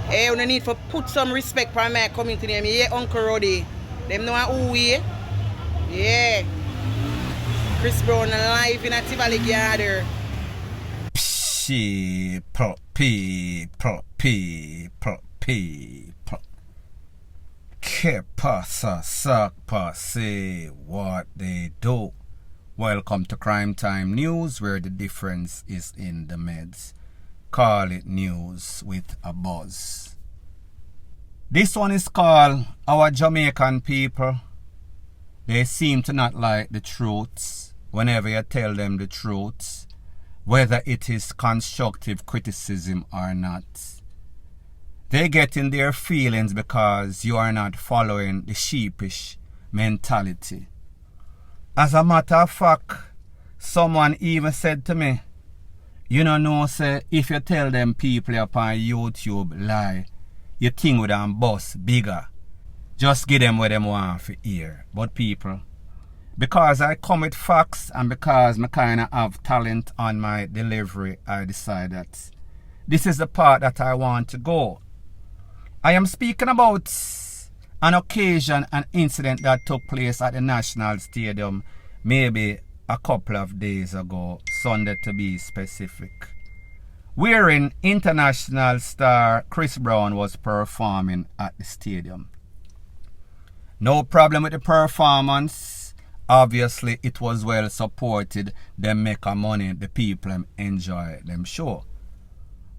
Hey, we need to put some respect for my community name. Yeah, Uncle Roddy. Them know who we. Yeah. Chris Brown live in a TIVOLI gather. People. Que pasa, suck, say what they do. Welcome to Crime Time News, where the difference is in the meds. Call it news with a buzz. This one is called Our Jamaican People. They seem to not like the truths whenever you tell them the truths, whether it is constructive criticism or not. They get in their feelings because you are not following the sheepish mentality. As a matter of fact, someone even said to me, you know, say, if you tell them people upon YouTube lie, you think with them boss bigger. Just give them what them want for hear. But people, because I come with facts and because I kind of have talent on my delivery, I decide that this is the part that I want to go. I am speaking about an occasion, an incident that took place at the National Stadium maybe a couple of days ago, Sunday to be specific, wherein international star Chris Brown was performing at the stadium. No problem with the performance. Obviously, it was well supported. They make a money, the people enjoy them show.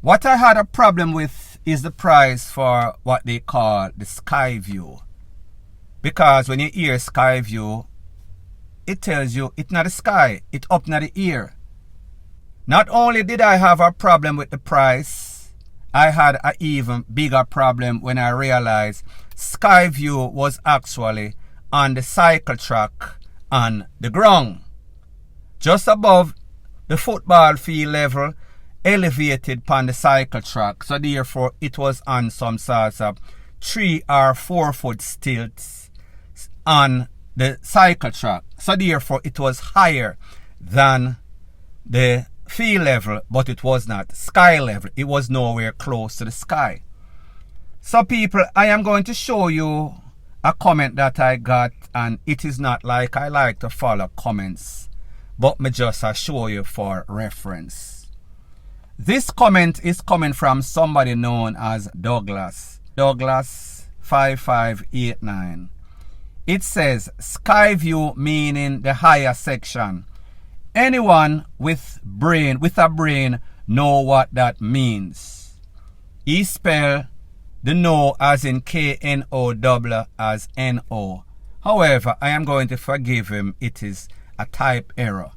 What I had a problem with is the price for what they call the sky view. Because when you hear sky view, it tells you it's not the sky, it's up in the ear. Not only did I have a problem with the price, I had an even bigger problem when I realized sky view was actually on the cycle track on the ground. Just above the football field level, elevated upon the cycle track. So therefore it was on some sorts of 3 or 4 foot stilts on the cycle track. So therefore it was higher than the field level, but it was not sky level. It was nowhere close to the sky. So people, I am going to show you a comment that I got, and it is not like I like to follow comments, but me just show you for reference. This comment is coming from somebody known as Douglas 5589. It says sky view meaning the higher section. Anyone with a brain know what that means. He spell the no as in K-N-O, as N-O. However, I am going to forgive him. It is a type error.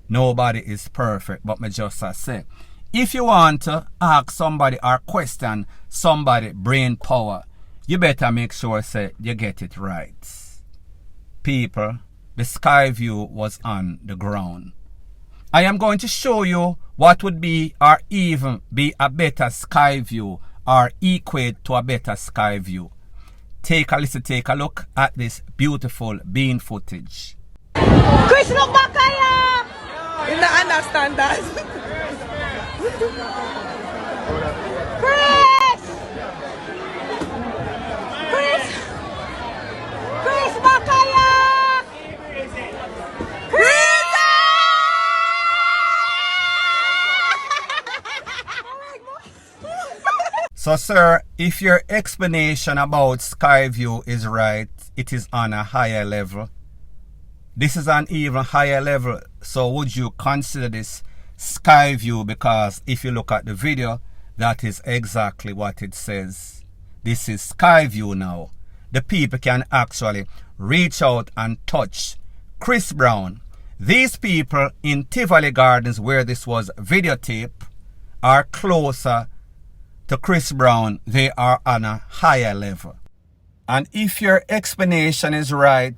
Nobody is perfect, but me just say, if you want to ask somebody or question somebody brain power, you better make sure say you get it right. People, the sky view was on the ground. I am going to show you what would be or even be a better sky view or equate to a better sky view. Take a listen, take a look at this beautiful bean footage. Chris, look back here! You don't understand that. Chris! Chris, back here! So sir, if your explanation about sky view is right, it is on a higher level. This is an even higher level. So would you consider this sky view? Because if you look at the video, that is exactly what it says. This is sky view now. The people can actually reach out and touch Chris Brown. These people in TIVOLI Gardens, where this was videotaped, are closer to Chris Brown. They are on a higher level. And if your explanation is right,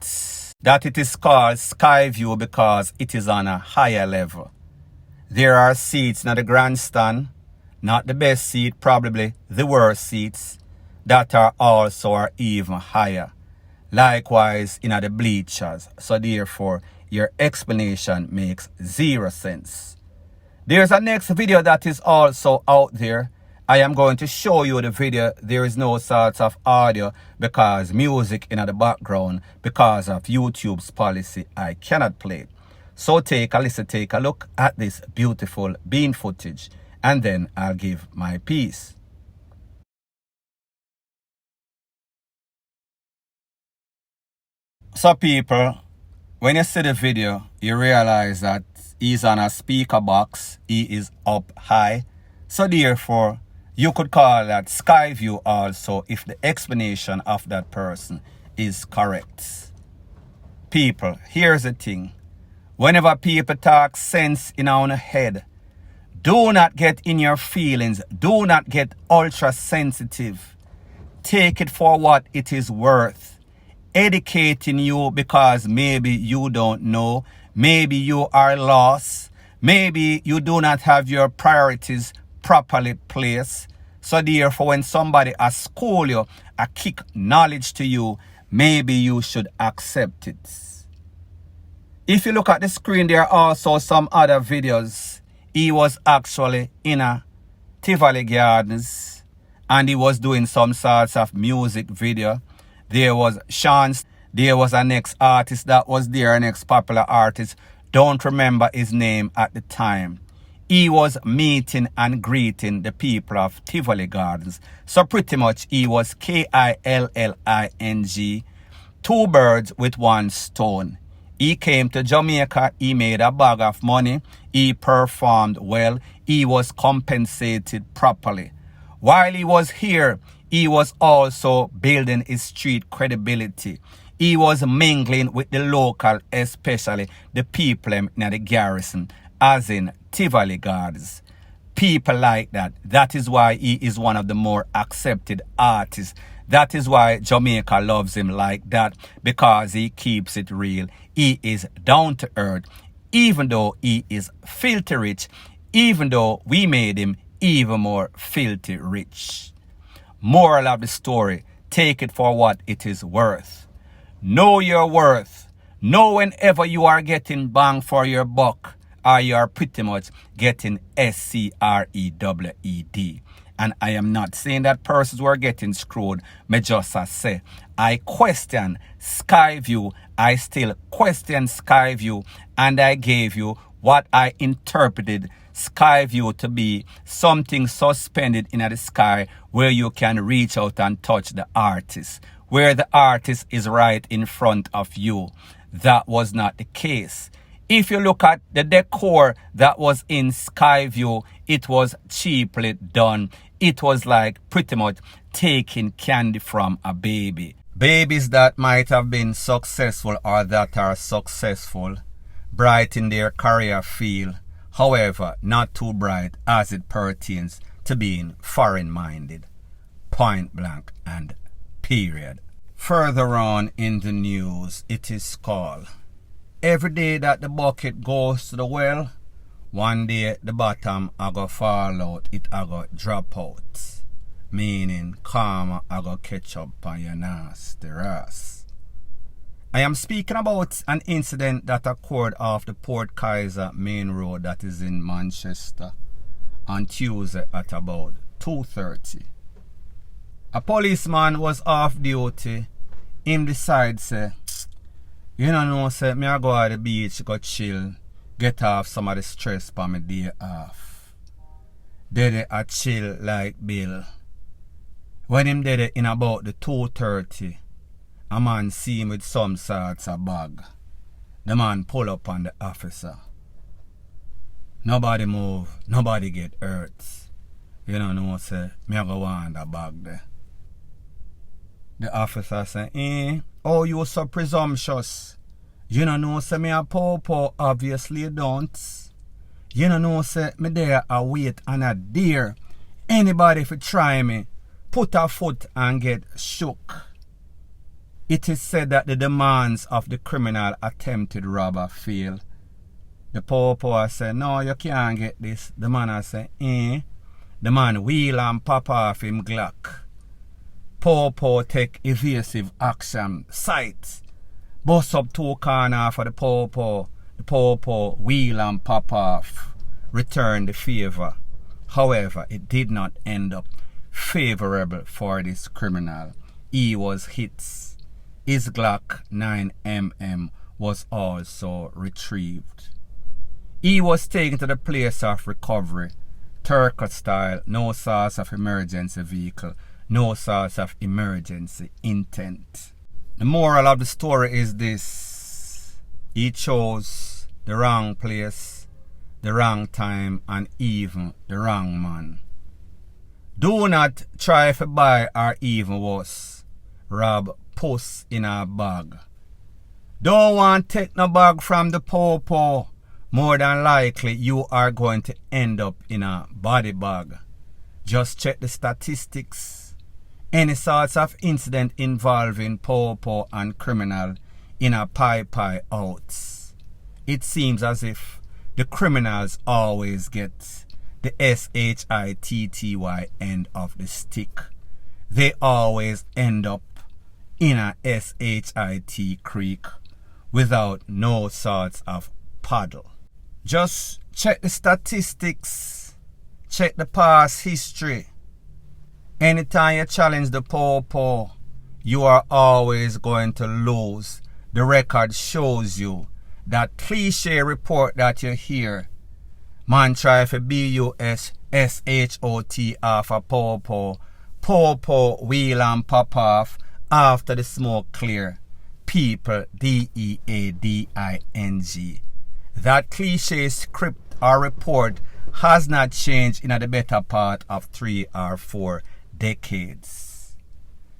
that it is called sky view because it is on a higher level, there are seats in the grandstand, not the best seat, probably the worst seats, that are also or even higher. Likewise in the bleachers. So therefore your explanation makes zero sense. There's a next video that is also out there, I am going to show you the video. There is no sort of audio because music in the background, because of YouTube's policy, I cannot play it. So take a listen, take a look at this beautiful bean footage, and then I'll give my piece. So people, when you see the video, you realize that he's on a speaker box, he is up high. So therefore, you could call that sky view also if the explanation of that person is correct. People, here's the thing. Whenever people talk sense in our head, do not get in your feelings. Do not get ultra sensitive. Take it for what it is worth. Educating you because maybe you don't know. Maybe you are lost. Maybe you do not have your priorities properly placed. So therefore, when somebody has school you, a kick knowledge to you, maybe you should accept it. If you look at the screen, there are also some other videos. He was actually in a TIVOLI Gardens and he was doing some sorts of music video. There was Chance. There was a next artist that was there, an next popular artist. Don't remember his name at the time. He was meeting and greeting the people of TIVOLI Gardens. So pretty much he was KILLING, two birds with one stone. He came to Jamaica, he made a bag of money, he performed well, he was compensated properly. While he was here, he was also building his street credibility. He was mingling with the local, especially the people in the garrison, as in TIVOLI Gardens. People like that. That is why he is one of the more accepted artists. That is why Jamaica loves him like that, because he keeps it real. He is down to earth, even though he is filthy rich, even though we made him even more filthy rich. Moral of the story, take it for what it is worth. Know your worth. Know whenever you are getting bang for your buck, or you are pretty much getting SCREWED. And I am not saying that persons were getting screwed. Me just say, I question Skyview. I still question Skyview. And I gave you what I interpreted Skyview to be, something suspended in the sky where you can reach out and touch the artist, where the artist is right in front of you. That was not the case. If you look at the decor that was in Skyview, it was cheaply done. It was like pretty much taking candy from a baby. Babies that might have been successful or that are successful, bright in their career field, however, not too bright as it pertains to being foreign-minded. Point blank and period. Further on in the news, it is called, every day that the bucket goes to the well, one day the bottom a go fall out, it a go drop out. Meaning karma a go catch up on your nasty ass. I am speaking about an incident that occurred off the Port Kaiser main road that is in Manchester on Tuesday at about 2:30. A policeman was off duty. Him decide say, you know, say, me I go to the beach, go chill, get off some of the stress for my day off. Did I chill like Bill. When him did it in about the 2:30, a man see him with some sorts of bag. The man pull up on the officer. Nobody move, nobody get hurt. You know, say, me I go want the bag there. The officer say, oh, you so presumptuous. You know, say me a po-po, obviously you don't. You know, say me there a wait and a dare. Anybody if you try me, put a foot and get shook. It is said that the demands of the criminal attempted robber fail. The po-po say, no, you can't get this. The man say, The man wheel and pop off him Glock. Po-po take evasive action. Sight. Bust up two corner for the po-po. The po-po wheel and pop off. Return the favor. However, it did not end up favorable for this criminal. He was hit. His Glock 9mm was also retrieved. He was taken to the place of recovery, Turco style, no source of emergency vehicle, no source of emergency intent. The moral of the story is this: he chose the wrong place, the wrong time, and even the wrong man. Do not try to buy or even worse, rob puss in a bag. Don't want to take no bag from the poor. More than likely you are going to end up in a body bag. Just check the statistics. Any sorts of incident involving poor and criminal in a pie outs. It seems as if the criminals always get the SHITTY end of the stick. They always end up in a SHIT creek without no sorts of paddle. Just check the statistics. Check the past history. Anytime you challenge the poor, you are always going to lose. The record shows you that cliche report that you hear. Man try for BUS H00T off a poor, wheel and pop off after the smoke clear. People DEADING. That cliche script or report has not changed in the better part of 3 or 4 decades.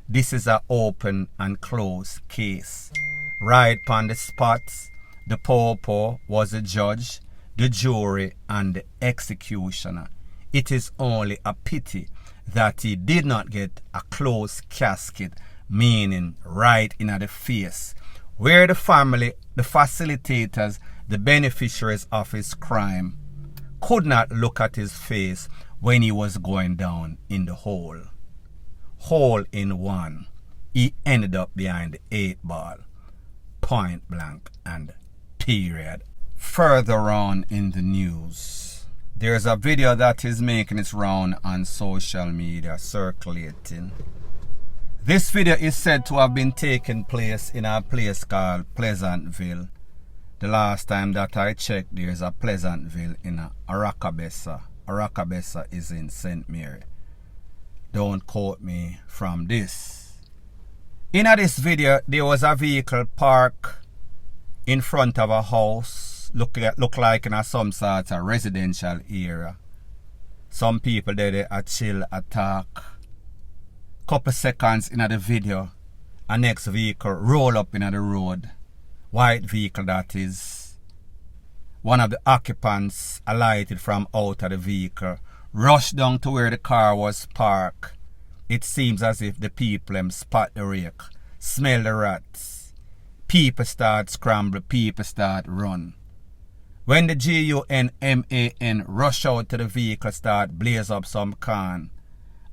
This is an open and closed case. Right on the spot, the poor was the judge, the jury, and the executioner. It is only a pity that he did not get a closed casket, meaning right in the face, where the family, the facilitators, the beneficiaries of his crime could not look at his face when he was going down in the hole. Hole in one. He ended up behind the 8 ball. Point blank and period. Further on in the news, there's a video that is making its round on social media circulating. This video is said to have been taking place in a place called Pleasantville. The last time that I checked, there's a Pleasantville in Aracabessa. Aracabessa is in St. Mary. Don't quote me from this. In this video, there was a vehicle parked in front of a house, look like in some sort of residential area. Some people there a chill, a talk. Couple seconds in the video, a next vehicle roll up in the road. White vehicle that is. One of the occupants alighted from out of the vehicle, rushed down to where the car was parked. It seems as if the people spot the rake, smell the rats. People start scramble, people start run. When the GUNMAN rush out to the vehicle, start blaze up some can,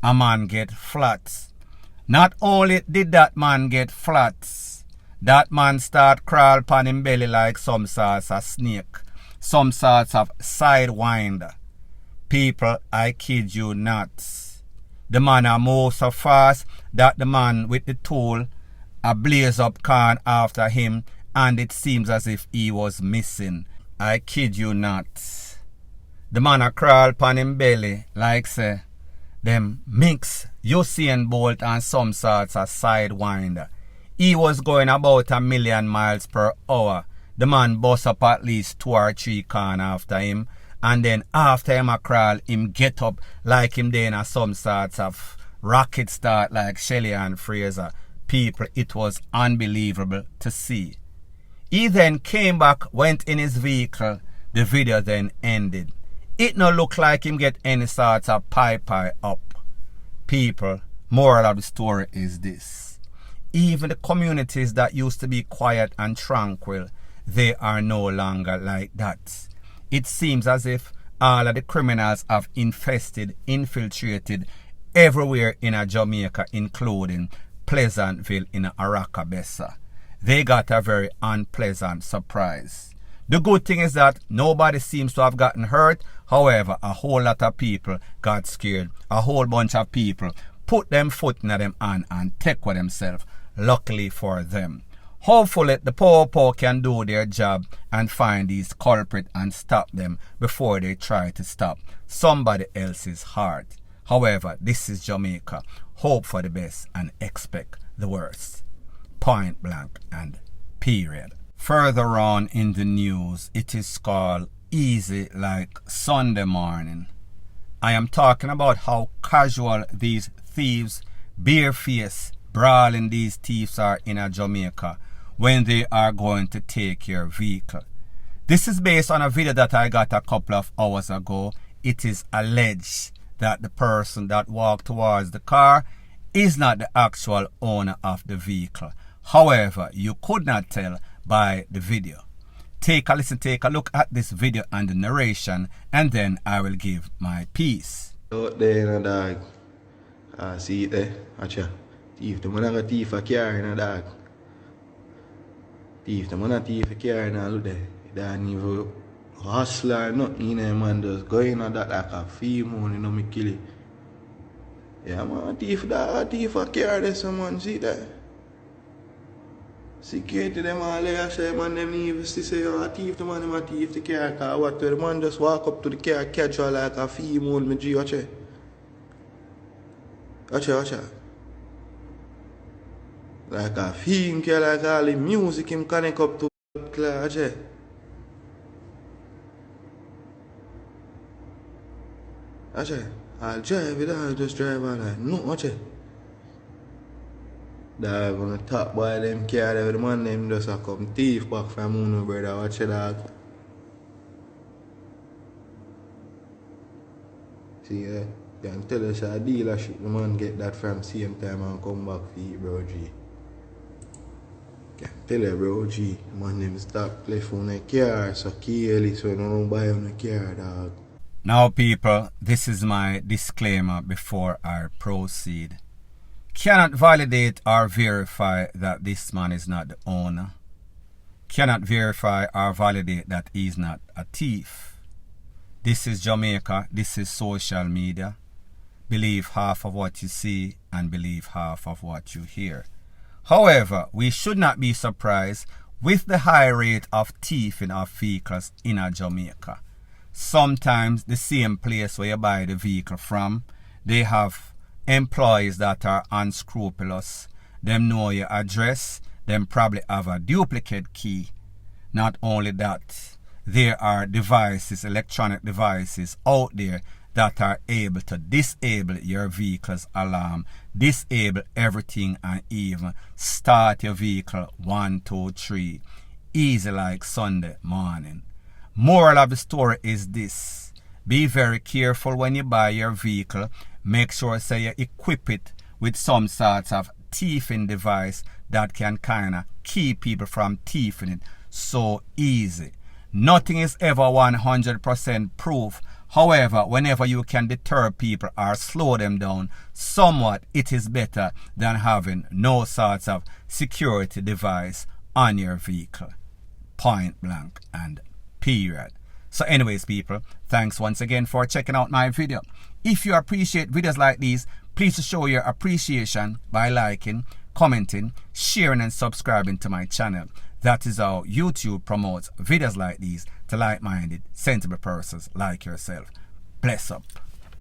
a man get flat. Not only did that man get flat, that man start crawl upon him belly like some sorts of snake, some sorts of sidewinder. People, I kid you not. The man a move so fast that the man with the tool a blaze up can after him, and it seems as if he was missing. I kid you not. The man a crawl upon him belly like say them mix Usain Bolt and some sorts of sidewinder. He was going about 1,000,000 miles per hour. The man bust up at least 2 or 3 cars after him, and then after him a crawl, him get up like him then a some sorts of rocket start like Shelley and Fraser. People, it was unbelievable to see. He then came back, went in his vehicle. The video then ended. It no look like him get any sorts of pie up. People, moral of the story is this. Even the communities that used to be quiet and tranquil, they are no longer like that. It seems as if all of the criminals have infiltrated everywhere in Jamaica, including Pleasantville in Aracabessa. They got a very unpleasant surprise. The good thing is that nobody seems to have gotten hurt. However, a whole lot of people got scared. A whole bunch of people put them foot in them hand and take with themselves. Luckily for them. Hopefully the popo can do their job and find these culprits and stop them before they try to stop somebody else's heart. However, this is Jamaica. Hope for the best and expect the worst. Point blank and period. Further on in the news, it is called Easy Like Sunday Morning. I am talking about how casual these thieves, barefaced, brawling these thieves are in a Jamaica when they are going to take your vehicle. This is based on a video that I got a couple of hours ago. It is alleged that the person that walked towards the car is not the actual owner of the vehicle. However, you could not tell by the video. Take a listen, take a look at this video and the narration, and then I will give my piece. Out there in a dog. See it there? Watch ya. Thief, the man have a thief a car in a dog. Thief, the man a thief a car in a look there. They don't even hustle or nothing, man. Just go in a that like a female, you know me kill it. Yeah, man, thief a car there, some man, see that? Security them all there, say man, them even say, oh, a thief the man, them a thief the car, cause what, the man just walk up to the car, catch her like a female, me G, watch it. Watch it. Like a female, like all the music him connect up to, watch it. Watch it. I'll drive it, I'll just drive all like, no, watch it. Dog, on the top boy, them car there, the man, them just a come thief back from Uno, brother, watch it, dog. See, you can tell us a dealership, the man get that from same time and come back for you, bro, G. Can tell you, bro, G, man, them stop left on the car, so careless when you don't buy on the car, dog. Now, people, this is my disclaimer before I proceed. Cannot validate or verify that this man is not the owner. Cannot verify or validate that he is not a thief. This is Jamaica. This is social media. Believe half of what you see and believe half of what you hear. However, we should not be surprised with the high rate of thieving of vehicles in a Jamaica. Sometimes the same place where you buy the vehicle from, they have employees that are unscrupulous. Them know your address. Them probably have a duplicate key. Not only that, there are devices, electronic devices out there that are able to disable your vehicle's alarm, disable everything, and even start your vehicle 1, 2, 3, easy like Sunday morning. Moral of the story is this: be very careful when you buy your vehicle. Make sure say you equip it with some sorts of thieving device that can kind of keep people from thieving it so easy. Nothing is ever 100% proof. However, whenever you can deter people or slow them down somewhat, it is better than having no sorts of security device on your vehicle. Point blank and period. So anyways, people, thanks once again for checking out my video. If you appreciate videos like these, please show your appreciation by liking, commenting, sharing and subscribing to my channel. That is how YouTube promotes videos like these to like-minded, sensible persons like yourself. Bless up.